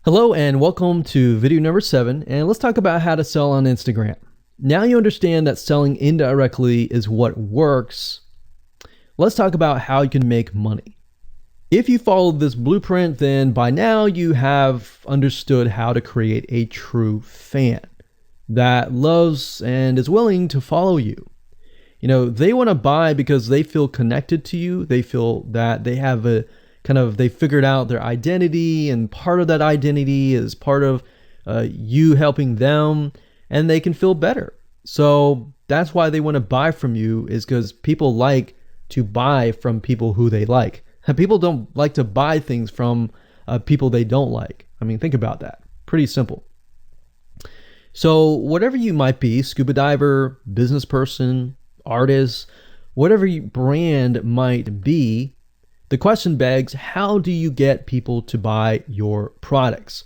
Hello and welcome to video number 7, and let's talk about how to sell on Instagram. Now you understand that selling indirectly is what works. Let's talk about how you can make money. If you follow this blueprint, then by now you have understood how to create a true fan that loves and is willing to follow you. They want to buy because they feel connected to you. They feel that they have they figured out their identity, and part of that identity is part of you helping them, and they can feel better. So that's why they want to buy from you, is because people like to buy from people who they like. People don't like to buy things from people they don't like. I mean, think about that. Pretty simple. So whatever you might be, scuba diver, business person, artist, whatever your brand might be, the question begs, how do you get people to buy your products?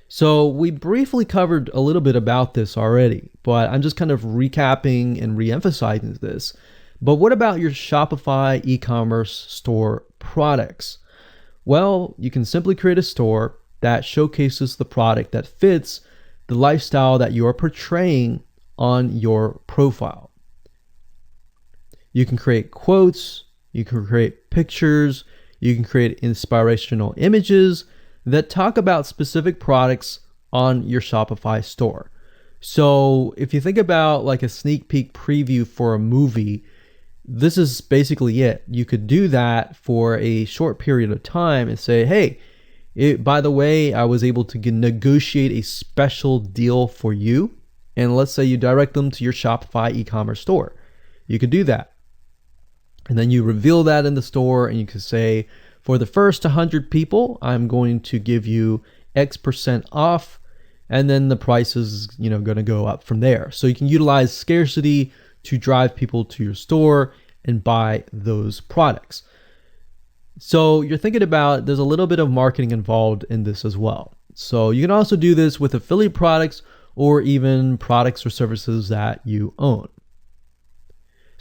So we briefly covered a little bit about this already, but I'm just kind of recapping and re-emphasizing this. But what about your Shopify e-commerce store products? Well, you can simply create a store that showcases the product that fits the lifestyle that you are portraying on your profile. You can create quotes, you can create pictures, you can create inspirational images that talk about specific products on your Shopify store. So if you think about like a sneak peek preview for a movie, this is basically it. You could do that for a short period of time and say, hey, by the way, I was able to negotiate a special deal for you. And let's say you direct them to your Shopify e-commerce store. You could do that. And then you reveal that in the store, and you can say, for the first 100 people, I'm going to give you X% off, and then the price is, going to go up from there. So you can utilize scarcity to drive people to your store and buy those products. So you're thinking about, there's a little bit of marketing involved in this as well. So you can also do this with affiliate products or even products or services that you own.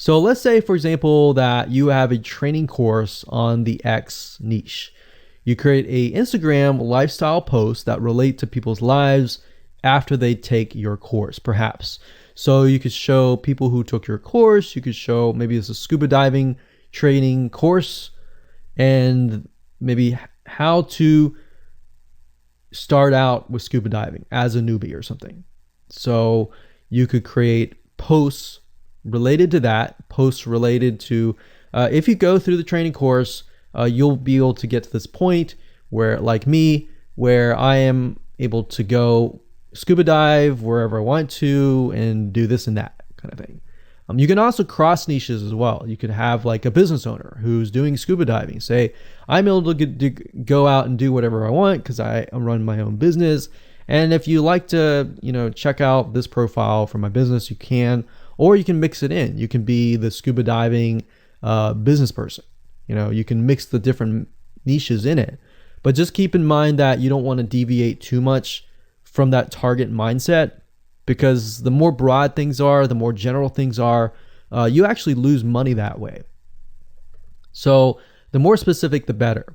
So let's say, for example, that you have a training course on the X niche. You create a Instagram lifestyle post that relate to people's lives after they take your course, perhaps. So you could show people who took your course, you could show maybe it's a scuba diving training course, and maybe how to start out with scuba diving as a newbie or something. So you could create posts related to that, posts related to, if you go through the training course, you'll be able to get to this point where, like me, where I am able to go scuba dive wherever I want to and do this and that kind of thing. You can also cross niches as well. You could have like a business owner who's doing scuba diving. Say, I'm able to go out and do whatever I want because I run my own business. And if you like to, check out this profile for my business, you can. Or you can mix it in. You can be the scuba diving business person. You can mix the different niches in it. But just keep in mind that you don't want to deviate too much from that target mindset, because the more broad things are, the more general things are, you actually lose money that way. So the more specific, the better.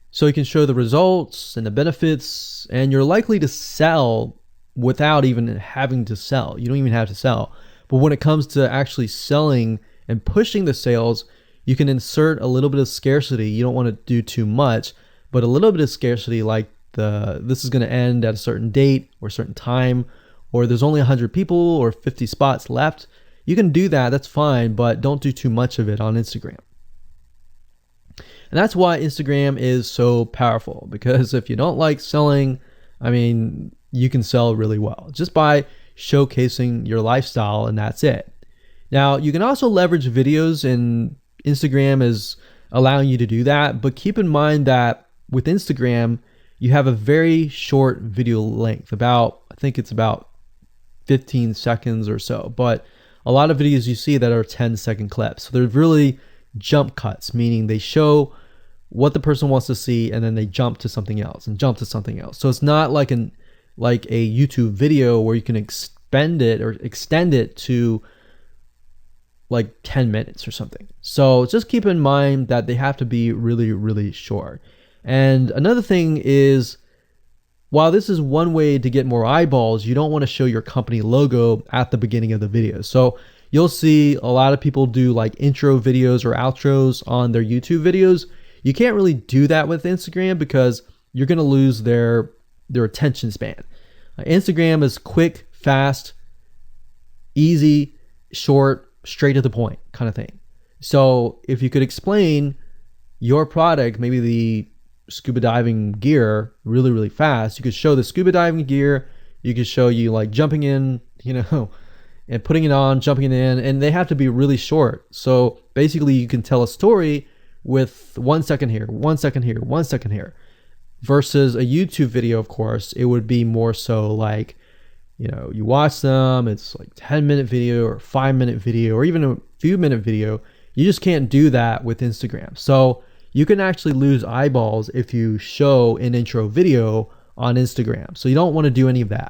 So you can show the results and the benefits, and you're likely to sell without even having to sell. You don't even have to sell. But when it comes to actually selling and pushing the sales, you can insert a little bit of scarcity. You don't want to do too much, but a little bit of scarcity, like this is going to end at a certain date or a certain time, or there's only 100 people or 50 spots left. You can do that. That's fine, but don't do too much of it on Instagram. And that's why Instagram is so powerful, because if you don't like selling, you can sell really well just by showcasing your lifestyle, and that's it. Now, you can also leverage videos, and Instagram is allowing you to do that. But keep in mind that with Instagram, you have a very short video length, I think it's about 15 seconds or so. But a lot of videos you see that are 10-second clips. So they're really jump cuts, meaning they show what the person wants to see, and then they jump to something else and jump to something else. So it's not like a YouTube video where you can extend it to like 10 minutes or something. So just keep in mind that they have to be really, really short. And another thing is, while this is one way to get more eyeballs, you don't want to show your company logo at the beginning of the video. So you'll see a lot of people do like intro videos or outros on their YouTube videos. You can't really do that with Instagram because you're going to lose their attention span. Instagram is quick, fast, easy, short, straight to the point kind of thing. So if you could explain your product, maybe the scuba diving gear, really, really fast, you could show the scuba diving gear. You could show you like jumping in, and putting it on, jumping it in, and they have to be really short. So basically you can tell a story with 1 second here, 1 second here, 1 second here. Versus a YouTube video, of course, it would be more so like, you watch them, it's like 10-minute video or 5-minute video or even a few minute video. You just can't do that with Instagram. So you can actually lose eyeballs if you show an intro video on Instagram. So you don't want to do any of that.